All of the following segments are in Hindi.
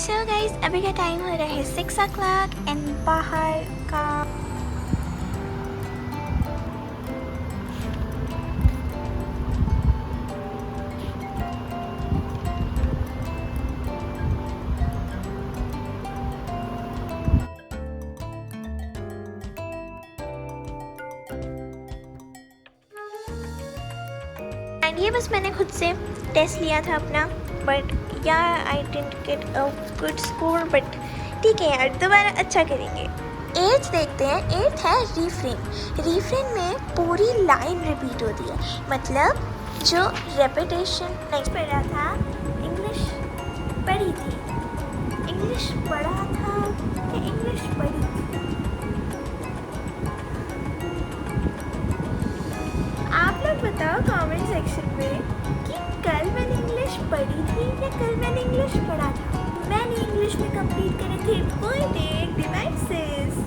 सो गाइस अभी का टाइम हो रहा है 6 o'clock एंड बाहर का एंड ये बस मैंने खुद से टेस्ट लिया था अपना, बट या I didn't get a good score, but ठीक है यार, दोबारा अच्छा करेंगे। एट्थ देखते हैं। एट्थ है रीफ्रेन। रीफ्रेन में पूरी लाइन रिपीट होती है, मतलब जो रेपिटेशन नेक्स्ट पढ़ रहा था, इंग्लिश पढ़ी थी, इंग्लिश पढ़ा था या इंग्लिश पढ़ी थी। आप लोग बताओ कमेंट सेक्शन में कि कल मैंने इंग्लिश पढ़ी थी या कल मैंने इंग्लिश पढ़ा था। मैंने इंग्लिश में कंप्लीट करे थे poetic devices.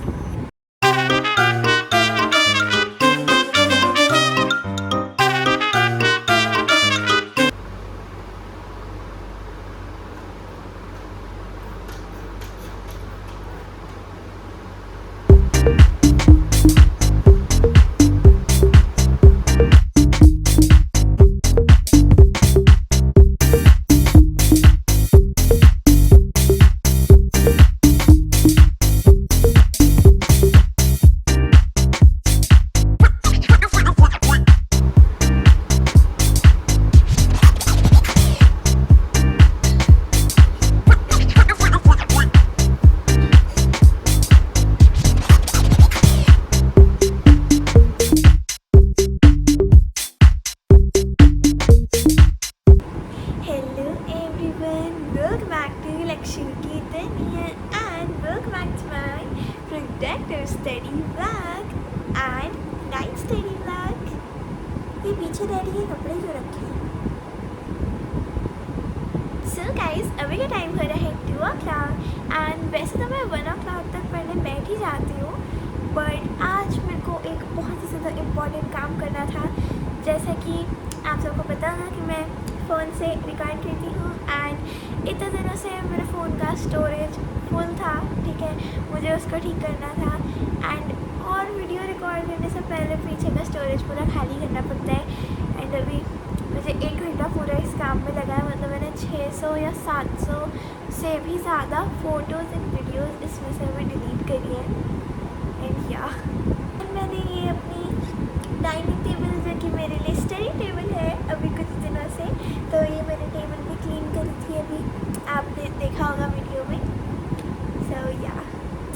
Productive study vlog and night study vlog। ये पीछे डैडी के कपड़े जो रखे हैं। So guys अभी का टाइम हो रहा है 2 o'clock एंड वैसे तो मैं 1 o'clock तक पढ़ने बैठ ही जाती हूँ, बट आज मेरे को एक बहुत ही ज़्यादा इम्पॉर्टेंट काम करना था। जैसा कि आप सबको पता है कि मैं फ़ोन से रिकॉर्ड करती हूँ एंड इतने दिनों से मेरे फ़ोन का स्टोरेज फुल था, ठीक है, मुझे उसको ठीक करना था एंड और वीडियो रिकॉर्ड करने से पहले पीछे का स्टोरेज पूरा खाली करना पड़ता है। एंड अभी मुझे 1 घंटा पूरा इस काम में लगा है, मतलब मैंने 600 या 700 से भी ज़्यादा फ़ोटोज़ एंड वीडियोज़ इसमें से मैं डिलीट करी है। एंड या मैंने ये अपनी डाइनिंग टेबल जो कि मेरे लिए स्टडी टेबल है अभी कुछ दिनों से, तो ये मैंने टेबल भी क्लीन करी थी, अभी आपने देखा होगा वीडियो में।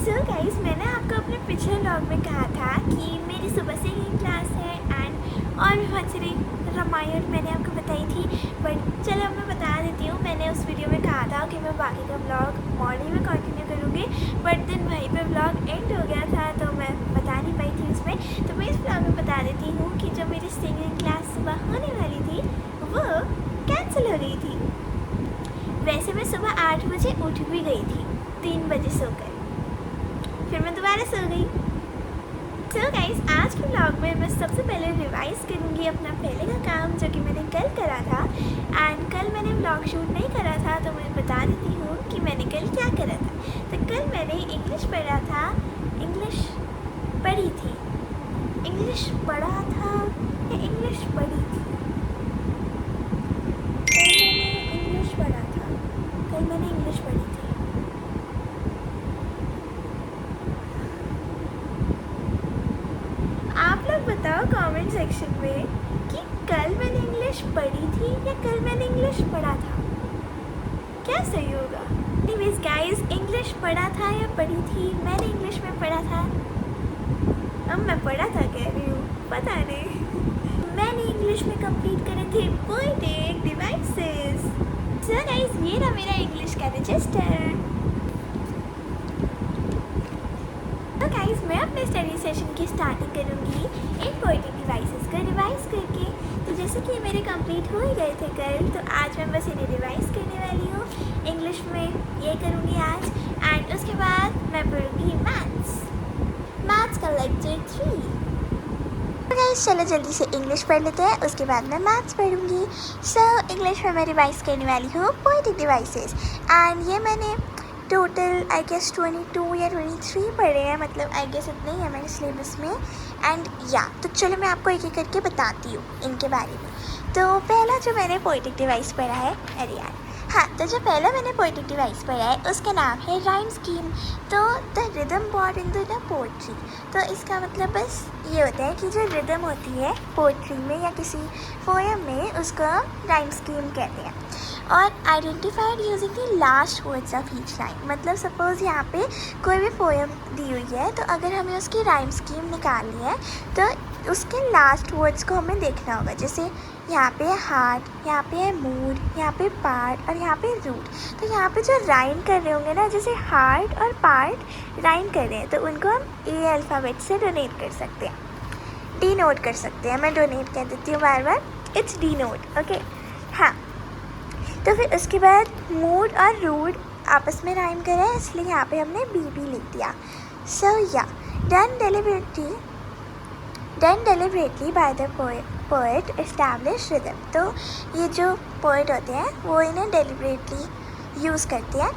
सो गाइस मैंने आपको अपने पिछले व्लॉग में कहा था कि मेरी सुबह से ही क्लास है एंड और भी बहुत सारी रामायण मैंने आपको बताई थी, बट चलो मैं बता देती हूँ। मैंने उस वीडियो में कहा था कि मैं बाकी का व्लॉग मॉर्निंग में कंटिन्यू करूँगी, बट दिन वहीं पे व्लॉग एंड हो गया था तो मैं बता नहीं पाई थी उसमें। तो मैं इस व्लॉग में बता देती हूँ कि जो मेरी सिंगिंग क्लास सुबह होने वाली थी वो कैंसिल हो गई थी। वैसे मैं सुबह 8 बजे उठ भी गई थी, 3 बजे सो गए, फिर मैं दोबारा सो गई। सो गाइस आज के व्लॉग में मैं सबसे पहले रिवाइज करूँगी अपना पहले का काम जो कि मैंने कल करा था एंड कल मैंने व्लॉग शूट नहीं करा था, तो मैं बता देती हूँ कि मैंने कल क्या करा था। तो कल मैंने इंग्लिश पढ़ा था, इंग्लिश पढ़ी थी, इंग्लिश पढ़ा था या इंग्लिश पढ़ी थी। कल मैंने इंग्लिश पढ़ा था, कल मैंने इंग्लिश पढ़ी थी। आप लोग बताओ कमेंट सेक्शन में कि कल मैंने इंग्लिश पढ़ी थी या कल मैंने इंग्लिश पढ़ा था, क्या सही होगा। एनीवेज गाइस इंग्लिश पढ़ा था या पढ़ी थी, मैंने इंग्लिश में पढ़ा था। अब मैं पढ़ा था कह रही हूँ, पता नहीं। मैंने इंग्लिश में कंप्लीट करे थे पोएटिक डिवाइसेस। सो गाइस ये रहा मेरा इंग्लिश का रजिस्टर। तो गाइस मैं अपने स्टडी सेशन की स्टार्टिंग करूँगी इन पोएटिक डिवाइसेस को रिवाइज करके। तो जैसे कि मेरे कंप्लीट हो ही गए थे कल, तो आज मैं बस इन्हें रिवाइज करने वाली हूँ। इंग्लिश में ये करूँगी आज एंड उसके बाद मैं पढ़ूँगी मैथ्स का लेक्चर 3। तो गाइस चलो जल्दी से इंग्लिश पढ़ लेते हैं, उसके बाद मैं मैथ्स पढ़ूँगी। सो इंग्लिश में मैं रिवाइज करने वाली हूँ पोएटिक डिवाइसेस एंड ये मैंने टोटल आई गेस 22 या 23 पढ़े हैं, मतलब आई गेस इतने ही है मेरे सिलेबस में। एंड या तो चलो मैं आपको एक एक करके बताती हूँ इनके बारे में। तो पहला जो मैंने पोएटिक डिवाइस पढ़ा है, अरे यार हाँ, तो जो पहला मैंने पोएटिक डिवाइस पढ़ा है उसका नाम है राइम स्कीम। तो the rhythm bored in the poetry. तो इसका मतलब बस ये होता है कि जो रिदम होती है पोएट्री में या किसी पोएम में, उसको राइम स्कीम कहते हैं। और identified using the last words of each line. मतलब सपोज़ यहाँ पे कोई भी पोएम दी हुई है, तो अगर हमें उसकी राइम स्कीम निकालनी है तो उसके लास्ट वर्ड्स को हमें देखना होगा। जैसे यहाँ पे है हार्ट, यहाँ पे है मूड, यहाँ पे पार्ट और यहाँ पे रूट। तो यहाँ पे जो राइम कर रहे होंगे ना, जैसे हार्ट और पार्ट राइम कर रहे हैं, तो उनको हम ए अल्फ़ाबेट से डोनेट कर सकते हैं, डी नोट कर सकते हैं। मैं डोनेट कह देती हूँ बार बार, इट्स डी नोट, ओके। हाँ, तो फिर उसके बाद मूड और रूट आपस में राइम कर रहे हैं, इसलिए यहाँ पे हमने बी भी लिख दिया। सो या done deliberately by the poet establish rhythm. तो ये जो पोएट होते हैं वो इन्हें डेलिबरेटली यूज़ करते हैं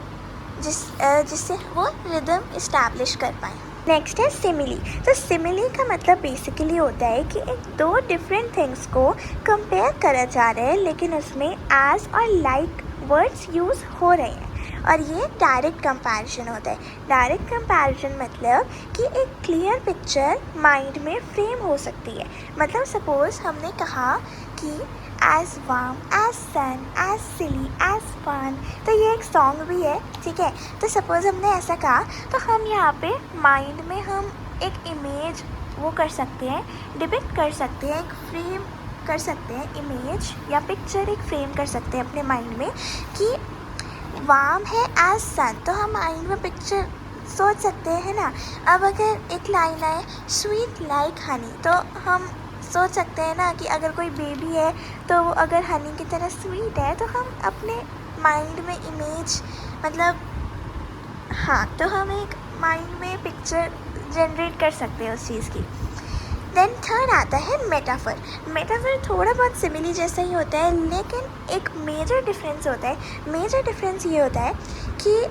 जिससे वो रिदम इस्टेब्लिश कर पाएँ। नेक्स्ट है सिमिली। तो सिमिली का मतलब बेसिकली होता है कि एक दो डिफरेंट थिंग्स को कंपेयर करा जा रहा है, लेकिन उसमें एज और लाइक वर्ड्स यूज़ हो रहे हैं, और ये डायरेक्ट कंपैरिजन होता है। डायरेक्ट कंपैरिजन मतलब कि एक क्लियर पिक्चर माइंड में फ्रेम हो सकती है। मतलब सपोज़ हमने कहा कि एज वार्म, एज सन, एज सिली, एज फन। तो ये एक सॉन्ग भी है, ठीक है। तो सपोज़ हमने ऐसा कहा, तो हम यहाँ पे माइंड में हम एक इमेज वो कर सकते हैं, डिपिक्ट कर सकते हैं, एक फ्रेम कर सकते हैं, इमेज या पिक्चर एक फ्रेम कर सकते हैं अपने माइंड में कि वार्म है एज सन। तो हम माइंड में पिक्चर सोच सकते हैं ना। अब अगर एक लाइन आए स्वीट लाइक हनी, तो हम सोच सकते हैं ना कि अगर कोई बेबी है तो वो अगर हनी की तरह स्वीट है, तो हम अपने माइंड में इमेज, मतलब हाँ, तो हम एक माइंड में पिक्चर जनरेट कर सकते हैं उस चीज़ की। देन थर्ड आता है मेटाफर। मेटाफर थोड़ा बहुत सिमिली जैसा ही होता है, लेकिन एक मेजर डिफरेंस होता है। मेजर डिफरेंस ये होता है कि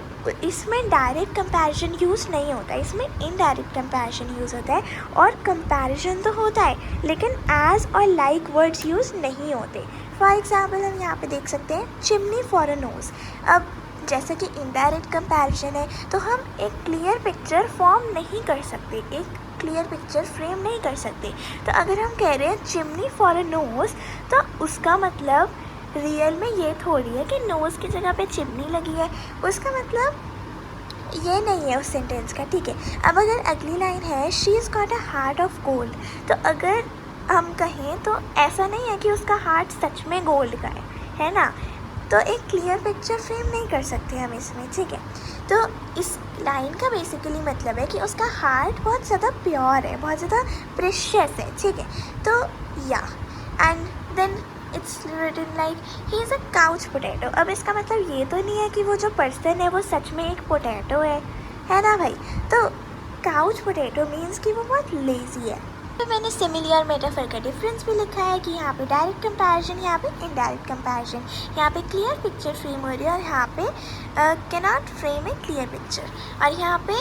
इसमें डायरेक्ट कंपैरिजन यूज़ नहीं होता है, इसमें इनडायरेक्ट कंपैरिजन यूज़ होता है। और कंपैरिजन तो होता है, लेकिन एज और लाइक वर्ड्स यूज़ नहीं होते। फॉर एग्ज़ाम्पल हम यहाँ पे देख सकते हैं चिमनी फॉर अ नोज़। अब जैसा कि इनडायरेक्ट कंपैरिजन है, तो हम एक क्लियर पिक्चर फॉर्म नहीं कर सकते, एक क्लियर पिक्चर फ्रेम नहीं कर सकते। तो अगर हम कह रहे हैं चिमनी फॉर अ नोज़, तो उसका मतलब रियल में ये थोड़ी है कि नोज़ की जगह पे चिमनी लगी है, उसका मतलब ये नहीं है उस सेंटेंस का, ठीक है। अब अगर अगली लाइन है she is got a heart of gold, तो अगर हम कहें तो ऐसा नहीं है कि उसका हार्ट सच में गोल्ड का है ना। तो एक क्लियर पिक्चर फ्रेम नहीं कर सकते हम इसमें, ठीक है। तो इस लाइन का बेसिकली मतलब है कि उसका हार्ट बहुत ज़्यादा प्योर है, बहुत ज़्यादा प्रेशियस है, ठीक है। तो या and then it's written like he is a couch potato. अब इसका मतलब ये तो नहीं है कि वो जो पर्सन है वो सच में एक पोटैटो है ना भाई। तो काउच पोटैटो मीन्स कि वो बहुत लेज़ी है। तो मैंने सिमिली और मेटाफर का डिफरेंस भी लिखा है कि यहाँ पे डायरेक्ट कंपैरिजन, यहाँ पे इनडायरेक्ट कंपैरिजन। यहाँ पे क्लियर पिक्चर फ्रेम हो रही है और यहाँ पे कैनॉट फ्रेम ए क्लियर पिक्चर। और यहाँ पे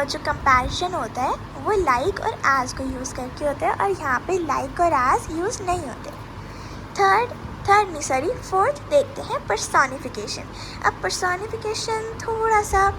जो कंपैरिजन होता है वो लाइक और एज को यूज़ करके होता है, और यहाँ पे लाइक और एज यूज़ नहीं होते। फोर्थ देखते हैं पर्सोनिफिकेशन। अब पर्सोनिफिकेशन थोड़ा सा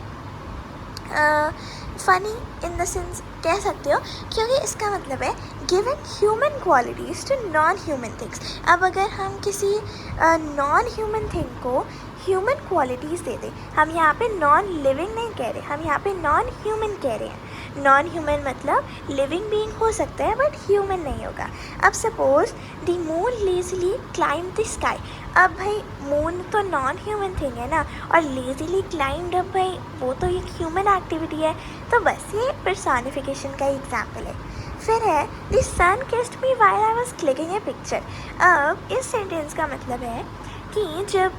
फ़नी इन द सेंस कह सकते हो, क्योंकि इसका मतलब है giving human qualities to non human things. अब अगर हम किसी नॉन ह्यूमन थिंग को ह्यूमन क्वालिटीज़ दे दें, हम यहाँ पे नॉन लिविंग नहीं कह रहे, हम यहाँ पे नॉन ह्यूमन कह रहे हैं। नॉन ह्यूमन मतलब लिविंग बीइंग हो सकता है बट ह्यूमन नहीं होगा। अब suppose the moon lazily climb the sky. अब भाई मून तो नॉन ह्यूमन थिंग है ना, और लेज़िली क्लाइंब्ड, अब भाई वो तो एक ह्यूमन एक्टिविटी है। तो बस ये पर्सोनिफिकेशन का एग्जाम्पल है। फिर है the sun kissed me while I was clicking a picture. अब इस सेंटेंस का मतलब है कि जब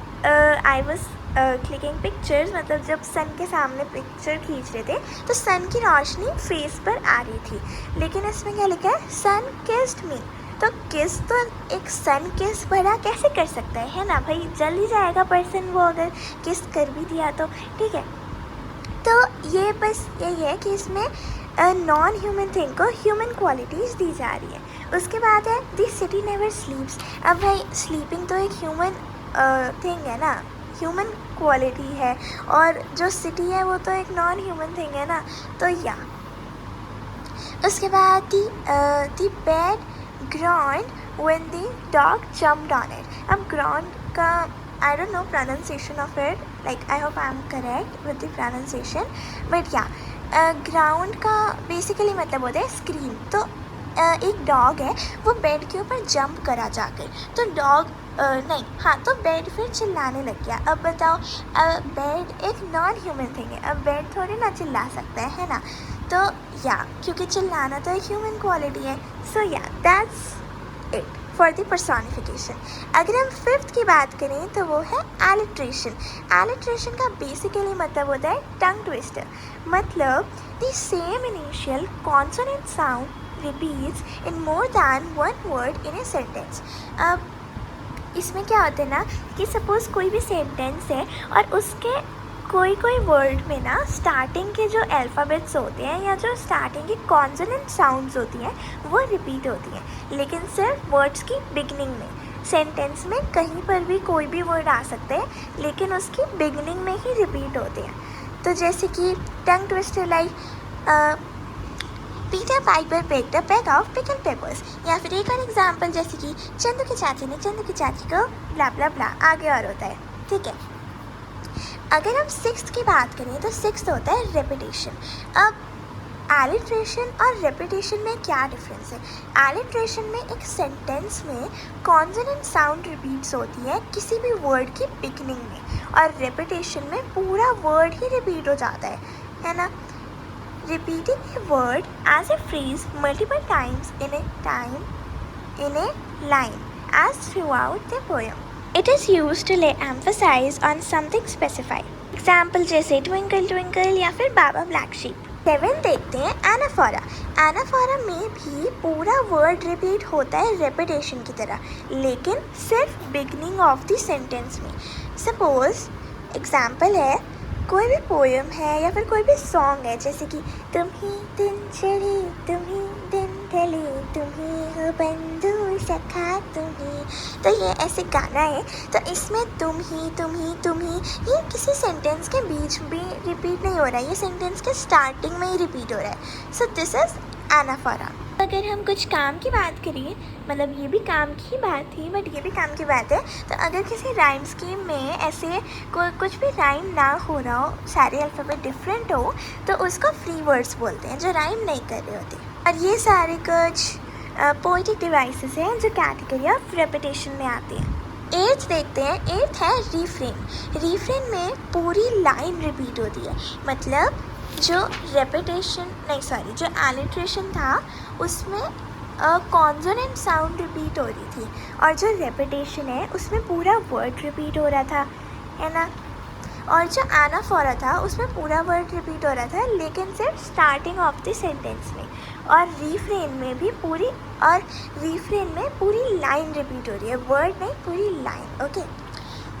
आई वाज क्लिकिंग पिक्चर्स, मतलब जब सन के सामने पिक्चर खींच रहे थे तो सन की रोशनी फेस पर आ रही थी। लेकिन इसमें क्या लिखा है, सन किस्ड मी। तो किस तो एक सन किस भरा कैसे कर सकता है ना भाई, जल ही जाएगा पर्सन वो अगर किस कर भी दिया तो, ठीक है। तो ये बस यही है कि इसमें नॉन ह्यूमन थिंग को ह्यूमन क्वालिटीज़ दी जा रही है। उसके बाद है द सिटी नेवर स्लीप्स। अब भाई स्लीपिंग तो एक ह्यूमन थिंग है ना, ह्यूमन क्वालिटी है, और जो सिटी है वो तो एक नॉन ह्यूमन थिंग है ना, तो या। उसके बाद the bed ground when the dog jumped on it. अब ground का I don't know pronunciation of it, like I hope I am correct with the pronunciation, but yeah, ground का basically मतलब होता है scream। तो एक डॉग है, वो बेड के ऊपर जंप करा जाकर, तो डॉग नहीं, हाँ, तो बेड फिर चिल्लाने लग गया। अब बताओ, बेड एक नॉन ह्यूमन थिंग है, अब बेड थोड़ी ना चिल्ला सकता है ना, तो या, क्योंकि चिल्लाना तो एक ह्यूमन क्वालिटी है। सो या, that's it for the personification. अगर हम फिफ्थ की बात करें तो वो है एलिट्रेशन। एलिट्रेशन का बेसिकली मतलब होता है टंग ट्विस्टर, मतलब the same initial consonant sound repeats in more than one word in a sentence. अब इसमें क्या होता है ना कि सपोज़ कोई भी सेंटेंस है और उसके कोई वर्ड में ना स्टार्टिंग के जो अल्फ़ाबेट्स होते हैं या जो स्टार्टिंग की कॉन्सोनेंट साउंड्स होती हैं वो रिपीट होती हैं, लेकिन सिर्फ वर्ड्स की बिगनिंग में। सेंटेंस में कहीं पर भी कोई भी वर्ड आ सकते हैं, लेकिन उसकी बिगनिंग में ही रिपीट होते हैं। तो जैसे कि tongue twister like Peter Piper picked a peg of pickled papers, या फिर एक और एग्जाम्पल जैसे कि चंदू की चाची ने चंदू की चाची को ब्ला ब्ला ब्ला, आगे और होता है, ठीक है। अगर हम सिक्स्थ की बात करें तो सिक्स्थ होता है रेपिटेशन। अब एलिट्रेशन और रेपिटेशन में क्या डिफरेंस है? एलिट्रेशन में एक सेंटेंस में कॉन्सोनेंट साउंड रिपीट्स होती है किसी भी वर्ड की बिगनिंग में, और रेपिटेशन में पूरा वर्ड ही रिपीट हो जाता है ना। Repeating a word as a phrase multiple times in a line as throughout the poem. It is used to lay emphasis on something specified. Example जैसे ट्विंकल ट्विंकल या फिर बाबा ब्लैक शीप। 7 देखते हैं एनाफोरा। एनाफोरा में भी पूरा वर्ड रिपीट होता है रेपिटेशन की तरह, लेकिन सिर्फ बिगनिंग ऑफ द सेंटेंस में। सपोज एग्जाम्पल है, कोई भी पोएम है या फिर कोई भी सॉन्ग है, जैसे कि तुम ही दिन चढ़ी तुम ही दिन ढली तुम ही हो बंधु सखा तुम ही, तो ये ऐसे गाना है। तो इसमें तुम ही ये किसी सेंटेंस के बीच भी रिपीट नहीं हो रहा है, ये सेंटेंस के स्टार्टिंग में ही रिपीट हो रहा है। So this is anaphora. अगर हम कुछ काम की बात करें, मतलब ये भी काम की बात थी बट ये भी काम की बात है, तो अगर किसी राइम स्कीम में ऐसे कुछ भी राइम ना हो रहा हो, सारे अल्फ़ाबेट डिफरेंट हो, तो उसको फ्री वर्ड्स बोलते हैं जो राइम नहीं कर रहे होते। और ये सारे कुछ पोएटिक डिवाइसेस हैं जो कैटेगरी ऑफ रेपिटेशन में आते हैं। 8th देखते हैं। 8th है रीफ्रेन। रीफ्रेन में पूरी लाइन रिपीट होती है, मतलब जो जो एलिट्रेशन था उसमें कॉन्सोनेंट साउंड रिपीट हो रही थी, और जो रेपिटेशन है उसमें पूरा वर्ड रिपीट हो रहा था, है ना। और जो एनाफोरा था उसमें पूरा वर्ड रिपीट हो रहा था, लेकिन सिर्फ स्टार्टिंग ऑफ द सेंटेंस में। और रीफ्रेन में पूरी लाइन रिपीट हो रही है, वर्ड नहीं, पूरी line. Okay,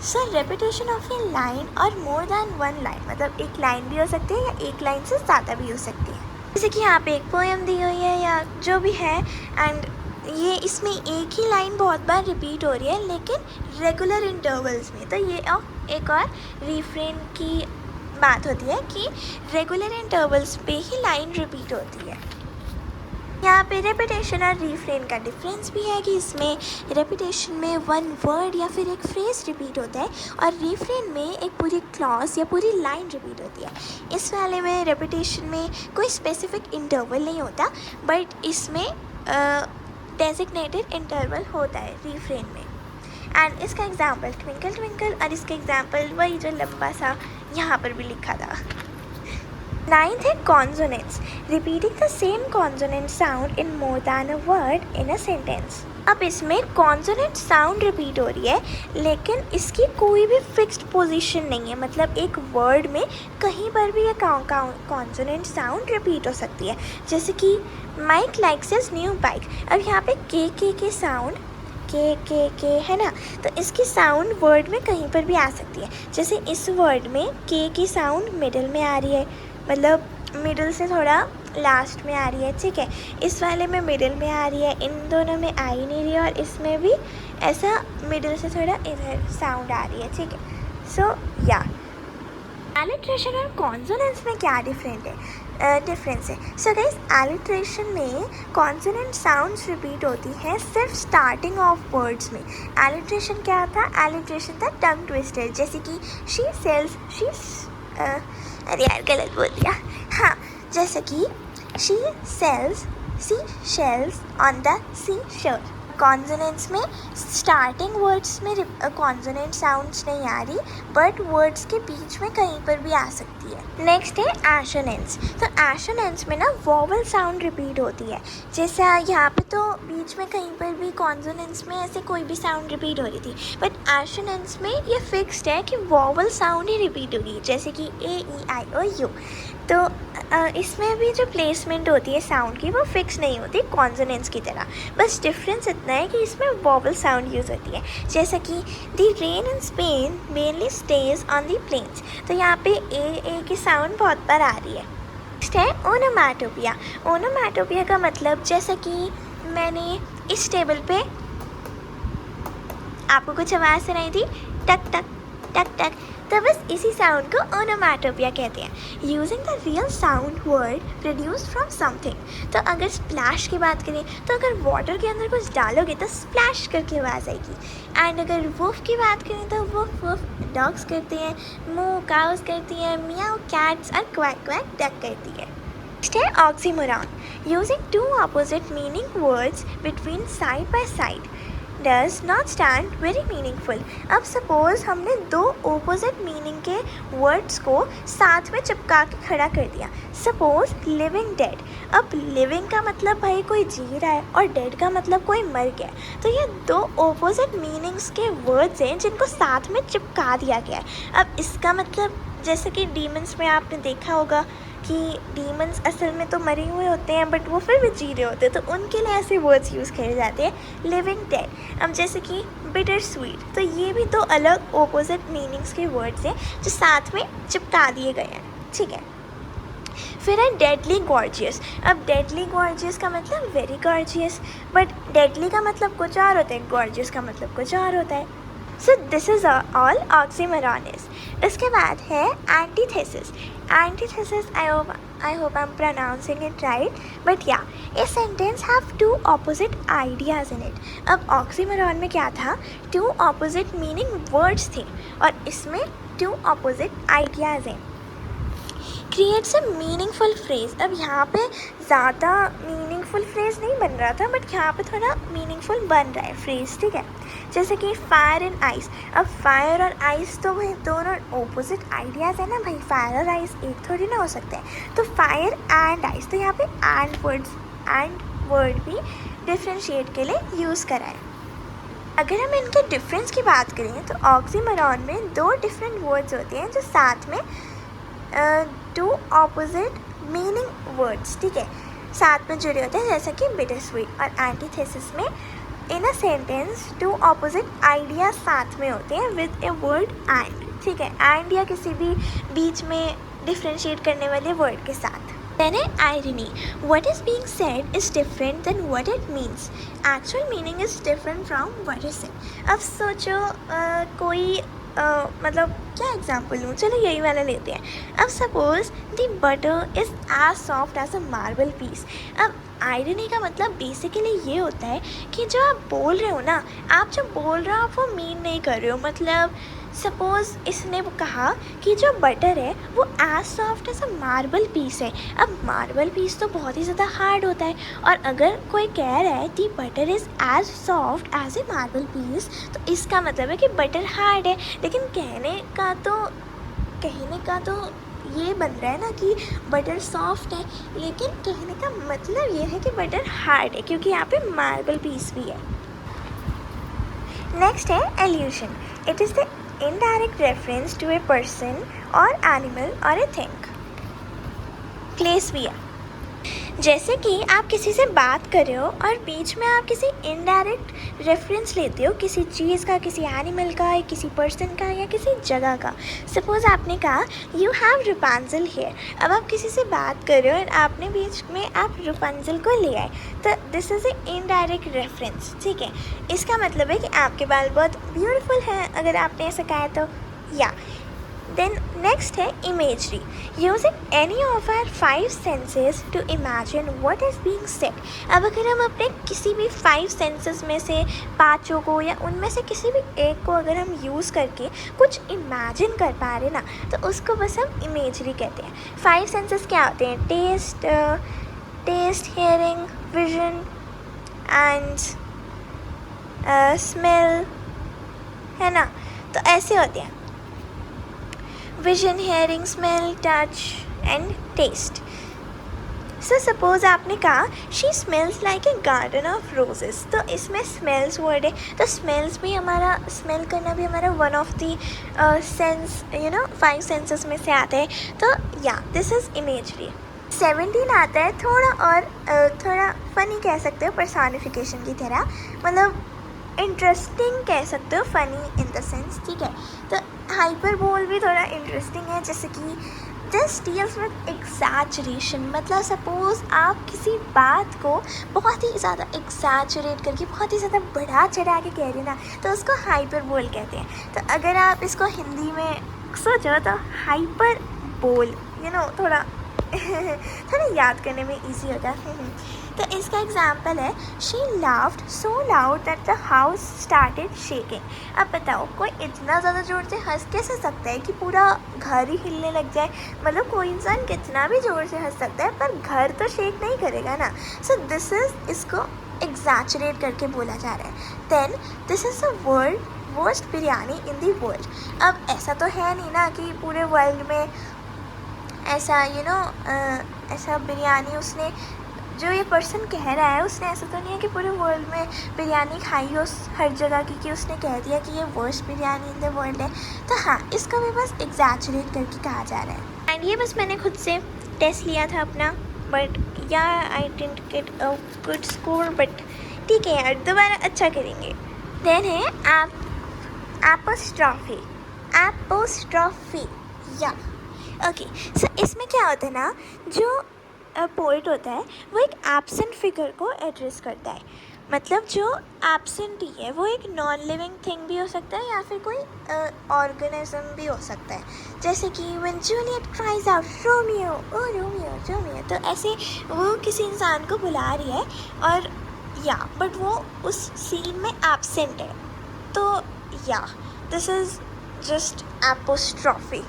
so repetition of A line और मोर दैन वन लाइन, मतलब एक लाइन भी हो सकती है या एक लाइन से ज़्यादा भी हो सकती है। जैसे कि यहाँ पे एक पोएम दी हुई है या जो भी है, एंड ये इसमें एक ही लाइन बहुत बार रिपीट हो रही है, लेकिन रेगुलर इंटरवल्स में। तो ये एक और रीफ्रेन की बात होती है कि रेगुलर इंटरवल्स पे ही लाइन रिपीट होती है। यहाँ पे रेपिटेशन और रीफ्रेन का डिफरेंस भी है कि इसमें रेपिटेशन में वन वर्ड या फिर एक फ्रेज रिपीट होता है, और रीफ्रेन में एक पूरी क्लॉज या पूरी लाइन रिपीट होती है। इस वाले में रेपिटेशन में कोई स्पेसिफिक इंटरवल नहीं होता, बट इसमें डेजिग्नेटेड इंटरवल होता है रीफ्रेन में। एंड इसका एग्जाम्पल ट्विंकल ट्विंकल, और इसका एग्जाम्पल वही जो लंबा सा यहाँ पर भी लिखा था। 9th है consonants. Repeating the same consonant sound in more than a word in a sentence. अब इसमें कॉन्सोनेंट साउंड रिपीट हो रही है, लेकिन इसकी कोई भी फिक्स्ड पोजीशन नहीं है, मतलब एक वर्ड में कहीं पर भी ये कॉन्सोनेंट साउंड रिपीट हो सकती है। जैसे कि Mike likes his new bike. अब यहाँ पे के साउंड के है ना। तो इसकी साउंड वर्ड में कहीं पर भी आ सकती है। जैसे इस वर्ड में के की साउंड मिडिल में आ रही है, मतलब मिडिल से थोड़ा लास्ट में आ रही है, ठीक है। इस वाले में मिडिल में आ रही है, इन दोनों में आ ही नहीं रही है, और इसमें भी ऐसा मिडिल से थोड़ा इधर साउंड आ रही है, ठीक है। सो या एलिट्रेशन और कॉन्सोनेंट्स में क्या डिफरेंस है। सो गाइस, एलिट्रेशन में कॉन्सोनेंट साउंड्स रिपीट होती है सिर्फ स्टार्टिंग ऑफ वर्ड्स में। एलिट्रेशन क्या था? एलिट्रेशन था टंग ट्विस्टर, जैसे कि शी सेल्स अरे यार गलत बोल दिया। हाँ, जैसे कि she sells sea shells on the sea shore. Consonants में स्टार्टिंग वर्ड्स में कॉन्सोनेंट साउंड्स नहीं आ रही, बट वर्ड्स के बीच में कहीं पर भी आ सकती है। नेक्स्ट है एशोनेंट्स। तो एशोनेंट्स में ना वॉवल साउंड रिपीट होती है। जैसे यहाँ पे तो बीच में कहीं पर भी कॉन्सोनेंट्स में ऐसे कोई भी साउंड रिपीट हो रही थी, बट एशोनेंट्स में ये फिक्स्ड है कि वॉवल साउंड ही रिपीट होगी, जैसे कि ए ई आई ओ यू। तो इसमें भी जो प्लेसमेंट होती है साउंड की वो फिक्स नहीं होती कॉन्सोनेंट्स की तरह। बस डिफरेंस इतना है कि इसमें वॉवल साउंड यूज़ होती है, जैसे कि the rain in Spain mainly stays on the plains. तो यहाँ पे ए की साउंड बहुत बार आ रही है। नेक्स्ट है ओनोमैटोपिया। ओनोमैटोपिया का मतलब, जैसे कि मैंने इस टेबल पे आपको कुछ आवाज़ सुनाई थी, टक टक टक टक, तो बस इसी साउंड को ओनोमैटोपिया कहते हैं। Using the real sound word produce from something. तो अगर स्प्लैश की बात करें, तो अगर वाटर के अंदर कुछ डालोगे तो स्प्लैश करके आवाज़ आएगी। एंड अगर वुफ की बात करें तो वुफ वुफ डॉग्स करते हैं, मू काउस करती हैं, मियाओ कैट्स, और क्वैक क्वैक डक करती है। नेक्स्ट है oxymoron. Using two opposite meaning words between side by side does not stand very meaningful। अब सपोज हमने दो ऑपोजिट मीनिंग के वर्ड्स को साथ में चिपका के खड़ा कर दिया। Suppose living dead. अब लिविंग का मतलब भाई कोई जी रहा है, और डेड का मतलब कोई मर गया। तो ये दो ऑपोजिट मीनिंग्स के वर्ड्स हैं जिनको साथ में चिपका दिया गया है। अब इसका मतलब, जैसे कि डीमंस में आपने देखा होगा कि डीमंस असल में तो मरे हुए होते हैं, बट वो फिर भी जी रहे होते हैं, तो उनके लिए ऐसे वर्ड्स यूज़ किए जाते हैं, लिविंग डेड। अब जैसे कि बिटर स्वीट, तो ये भी दो अलग ऑपोजिट मीनिंग्स के वर्ड्स हैं जो साथ में चिपका दिए गए हैं, ठीक है। फिर है डेडली गॉर्जियस। अब डेडली गॉर्जियस का मतलब वेरी गॉर्जियस, बट डेडली का मतलब कुछ और होता है, गॉर्जियस का मतलब कुछ और होता है। So this is all oxymorons. इसके बाद है antithesis. Antithesis, I hope I'm pronouncing it right, but yeah, a sentence have two opposite ideas in it। अब ऑक्सीमोरॉन में क्या था? two opposite meaning words थे, और इसमें two opposite ideas हैं। Creates a meaningful phrase. अब यहाँ पे ज़्यादा मीनिंगफुल फ्रेज नहीं बन रहा था, बट यहाँ पे थोड़ा मीनिंगफुल बन रहा है फ्रेज, ठीक है। जैसे कि फायर एंड आइस। अब फायर और आइस तो भाई दोनों ऑपोजिट आइडियाज़ है ना भाई, फायर और आइस एक थोड़ी ना हो सकते हैं। तो फायर एंड आइस, तो यहाँ पे एंड वर्ड भी डिफ्रेंशिएट के लिए यूज़ करा है। अगर हम इनके डिफरेंस की बात करें तो ऑक्सीमोरॉन में दो डिफरेंट वर्ड्स होते हैं जो साथ में टू ऑपोजिट मीनिंग वर्ड्स, ठीक है, साथ में जुड़े होते हैं, जैसे कि बिटर स्वीट। और एंटीथेसिस में in a sentence two opposite idea साथ में होते हैं विद ए वर्ड एंड, ठीक है, एंड या किसी भी बीच में डिफ्रेंशिएट करने वाले वर्ड के साथ। Then irony. What is being said is different than what it means. Actual meaning is different from what is said. अब सोचो कोई मतलब क्या एग्जाम्पल लूँ, चलो यही वाला लेते हैं। अब suppose the butter is as soft as a marble piece. अब आयरनी का मतलब बेसिकली ये होता है कि जो आप बोल रहे हो ना, आप जो बोल रहे हो आप वो मीन नहीं कर रहे हो। मतलब सपोज़ इसने वो कहा कि जो बटर है वो as soft as a marble piece है। अब मार्बल पीस तो बहुत ही ज़्यादा हार्ड होता है, और अगर कोई कह रहा है कि butter is as soft as a marble piece, तो इसका मतलब है कि बटर हार्ड है। लेकिन कहने का तो ये बन रहा है ना कि बटर सॉफ्ट है, लेकिन कहने का मतलब ये है कि बटर हार्ड है, क्योंकि यहाँ पे मार्बल पीस भी है। नेक्स्ट है allusion. It is the indirect reference to a person or animal or a thing। Place भी है। जैसे कि आप किसी से बात कर रहे हो और बीच में आप किसी इनडायरेक्ट रेफरेंस लेते हो किसी चीज़ का, किसी एनिमल का या किसी पर्सन का या किसी जगह का। सपोज़ आपने कहा यू हैव रुपांजल हेयर। अब आप किसी से बात कर रहे हो और आपने बीच में आप रुपांजल को ले आए, तो this is a indirect reference, ठीक है। इसका मतलब है कि आपके बाल बहुत ब्यूटीफुल हैं अगर आपने ऐसा कहा है तो। या देन नेक्स्ट है imagery, using any of our 5 senses to imagine what is being said. अब अगर हम अपने किसी भी 5 सेंसेस में से 5 को या उनमें से किसी भी एक को अगर हम यूज़ करके कुछ इमेजिन कर पा रहे ना, तो उसको बस हम इमेजरी कहते हैं। 5 सेंसेस क्या होते हैं? Taste, hearing, vision and smell, है ना। तो ऐसे होते हैं vision, hearing, smell, touch and taste. So suppose आपने कहा she smells like a garden of roses, तो इसमें स्मेल्स वर्ड है, तो स्मेल्स भी हमारा, स्मेल करना भी हमारा one of the sense, 5 senses में से आता है। तो या दिस इज़ इमेजरी। 17 आता है थोड़ा फनी कह सकते हो, पर्सोनिफिकेशन की तरह, मतलब इंटरेस्टिंग कह सकते हो, फनी इन द सेंस, ठीक है। तो हाइपरबोल भी थोड़ा इंटरेस्टिंग है, जैसे कि दिस डील्स विद एग्जैजरेशन। मतलब सपोज़ आप किसी बात को बहुत ही ज़्यादा एग्जैजरेट करके, बहुत ही ज़्यादा बढ़ा चढ़ा के कह रहे हैं ना, तो उसको हाइपरबोल कहते हैं। तो अगर आप इसको हिंदी में सोचो तो हाइपरबोल, थोड़ा थोड़ा याद करने में इजी होता है। तो इसका एग्जाम्पल है she laughed so loud that the house started shaking. अब बताओ कोई इतना ज़्यादा ज़ोर से हंस कैसे सकता है कि पूरा घर ही हिलने लग जाए? मतलब कोई इंसान कितना भी ज़ोर से हंस सकता है पर घर तो शेक नहीं करेगा ना। सो दिस इज़, इसको एग्जैचुरेट करके बोला जा रहा है। Then this is the worst biryani in the world. अब ऐसा तो है नहीं ना कि पूरे वर्ल्ड में ऐसा ऐसा बिरयानी उसने, जो ये पर्सन कह रहा है उसने ऐसा तो नहीं है कि पूरे वर्ल्ड में बिरयानी खाई हो हर जगह की, कि उसने कह दिया कि ये worst biryani in the world है। तो हाँ, इसको भी बस एग्जैचुरेट करके कहा जा रहा है। एंड ये बस मैंने खुद से टेस्ट लिया था अपना, बट या I didn't get a good score, but ठीक है यार, दोबारा अच्छा करेंगे। देन है एपोस्ट्रॉफी या ओके। सो इसमें क्या होता है ना, जो पोइट होता है वो एक एब्सेंट फिगर को एड्रेस करता है। मतलब जो एब्सेंट ही है वो एक नॉन लिविंग थिंग भी हो सकता है या फिर कोई ऑर्गेनिज्म भी हो सकता है। जैसे कि when Juliet cries out Romeo, oh Romeo Romeo, तो ऐसे वो किसी इंसान को बुला रही है और बट वो उस सीन में एब्सेंट है। तो this is just apostrophe.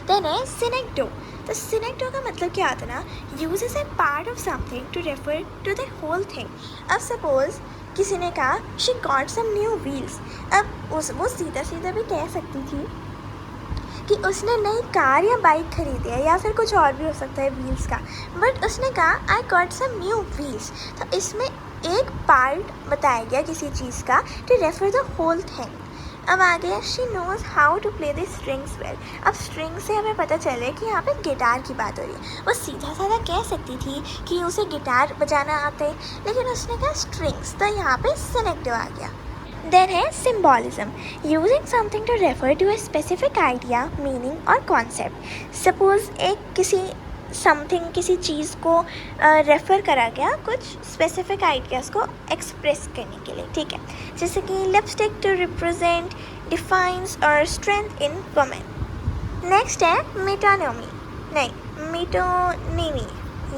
Then है सिनेक्डो। तो सिनेक्डो का मतलब क्या होता है ना, uses a part of something to refer to the whole thing. अब सपोज किसी ने कहा she got some new wheels. अब वो सीधा सीधा भी कह सकती थी कि उसने नई कार या बाइक खरीदी है, या फिर कुछ और भी हो सकता है व्हील्स का, बट उसने कहा I got some new wheels. तो इसमें एक पार्ट बताया गया किसी चीज़ का to refer the whole thing. अब आ गया she knows how to play the strings well. अब स्ट्रिंग से हमें पता चले कि यहाँ पे गिटार की बात हो रही है। वो सीधा साधा कह सकती थी कि उसे गिटार बजाना आता है, लेकिन उसने कहा स्ट्रिंग्स, तो यहाँ पे सिनेक्टिव आ गया। देन है symbolism, using something to refer to a specific idea, meaning और कॉन्सेप्ट। सपोज किसी चीज़ को रेफ़र करा गया कुछ स्पेसिफिक आइडियाज़ को एक्सप्रेस करने के लिए, ठीक है। जैसे कि लिपस्टिक टू रिप्रेजेंट, डिफाइंस और स्ट्रेंथ इन वुमेन। नेक्स्ट है मेटोनिमी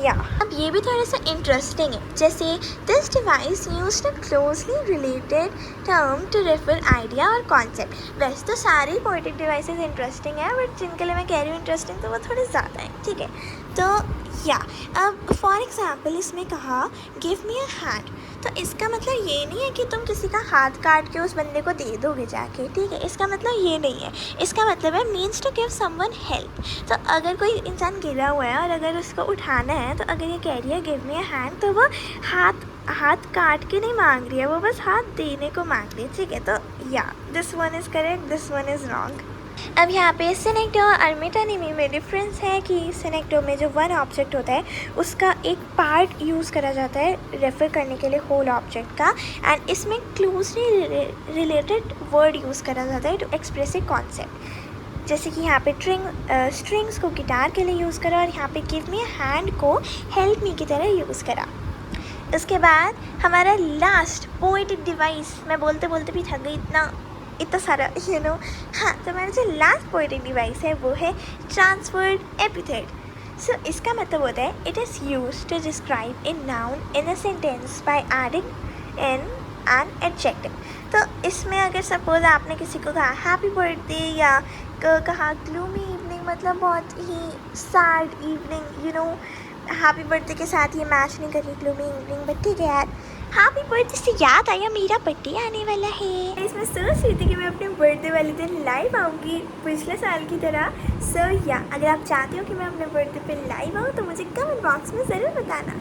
या। अब ये भी थोड़ा सा इंटरेस्टिंग है, जैसे this device used a closely related term to refer idea और कॉन्सेप्ट। वैसे तो सारी पोएटिक डिवाइसेस इंटरेस्टिंग है, बट जिनके लिए मैं कह रही हूँ इंटरेस्टिंग, तो वो थोड़े ज़्यादा हैं, ठीक है। तो अब फॉर एग्जाम्पल इसमें कहा गिव मी अ हैंड। तो इसका मतलब ये नहीं है कि तुम किसी का हाथ काट के उस बंदे को दे दोगे जाके, ठीक है। इसका मतलब ये नहीं है, इसका मतलब है means to give someone help. तो अगर कोई इंसान गिरा हुआ है और अगर उसको उठाना है, तो अगर ये कह रही है गिव मी अ हैंड, तो वो हाथ काट के नहीं मांग रही है, वो बस हाथ देने को मांग रही है, ठीक है। तो this one is correct, this one is wrong. अब यहाँ पे सिनेक्टो और मेटानिमी में डिफरेंस है कि सिनेक्टो में जो वन ऑब्जेक्ट होता है उसका एक पार्ट यूज़ करा जाता है रेफ़र करने के लिए होल ऑब्जेक्ट का, एंड इसमें क्लोजली रिलेटेड वर्ड यूज़ करा जाता है टू एक्सप्रेस ए कॉन्सेप्ट। जैसे कि यहाँ पे स्ट्रिंग्स को गिटार के लिए यूज़ करा और यहाँ पे गिव मी हैंड को हेल्प मी की तरह यूज़ करा। उसके बाद हमारा लास्ट पोएटिक डिवाइस, मैं बोलते बोलते भी थक गई, इतना सारा हाँ, तो हमारा जो लास्ट पोएटिक डिवाइस है वो है ट्रांसफर्ड एपिथेट। सो इसका मतलब होता है it is used to describe a noun in a sentence by adding in an adjective. तो इसमें अगर सपोज आपने किसी को कहा हैप्पी बर्थडे या कहा ग्लूमी इवनिंग, मतलब बहुत ही सैड इवनिंग, हैप्पी बर्थडे के साथ ये मैच नहीं करी ग्लूमी इवनिंग, बट ठीक है यार, हैप्पी बर्थडे से याद आया मेरा बर्थडे आने वाला है। इसमें सोच रही थी कि मैं अपने बर्थडे वाले दिन लाइव आऊँगी पिछले साल की तरह। सो या अगर आप चाहते हो कि मैं अपने बर्थडे पे लाइव आऊँ तो मुझे कमेंट बॉक्स में ज़रूर बताना।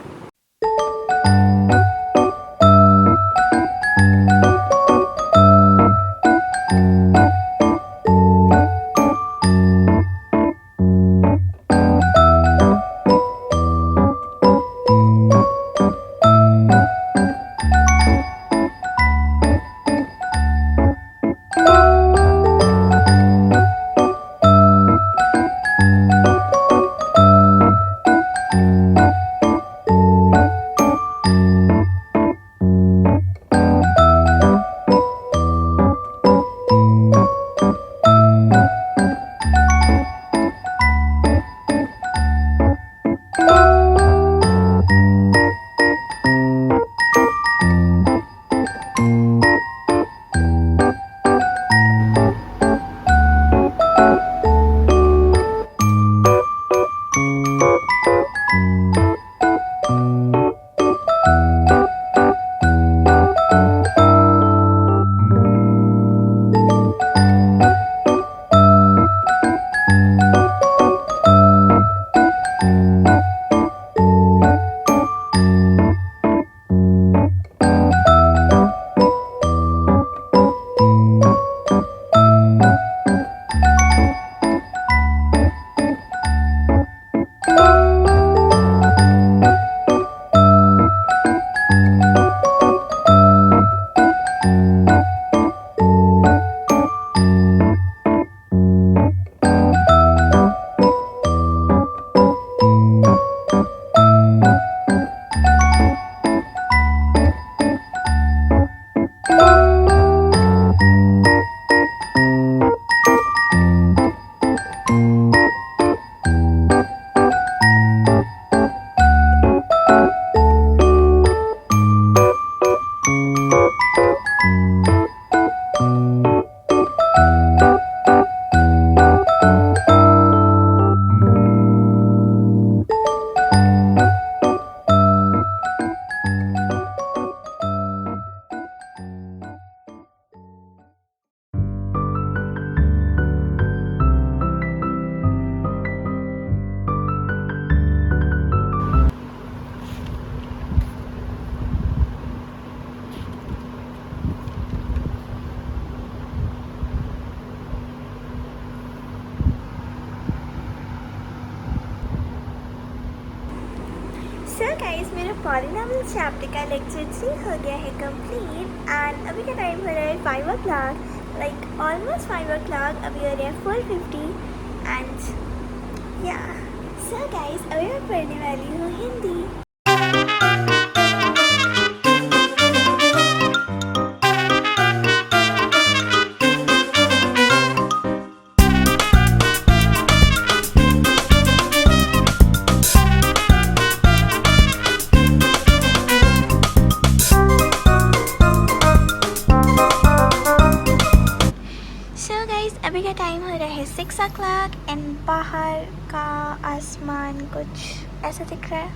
सो गाइस, मेरा पॉलिनॉमियल चैप्टर का लेक्चर 3 हो गया है कंप्लीट, एंड अभी का टाइम हो रहा है 5 o'clock, लाइक ऑलमोस्ट 5 o'clock। अभी हो रहा है 4:50 एंड या सो गाइस, अभी मैं पढ़ने वाली हूँ हिंदी। अभी का टाइम हो रहा है 6 o'clock एंड बाहर का आसमान कुछ ऐसा दिख रहा है।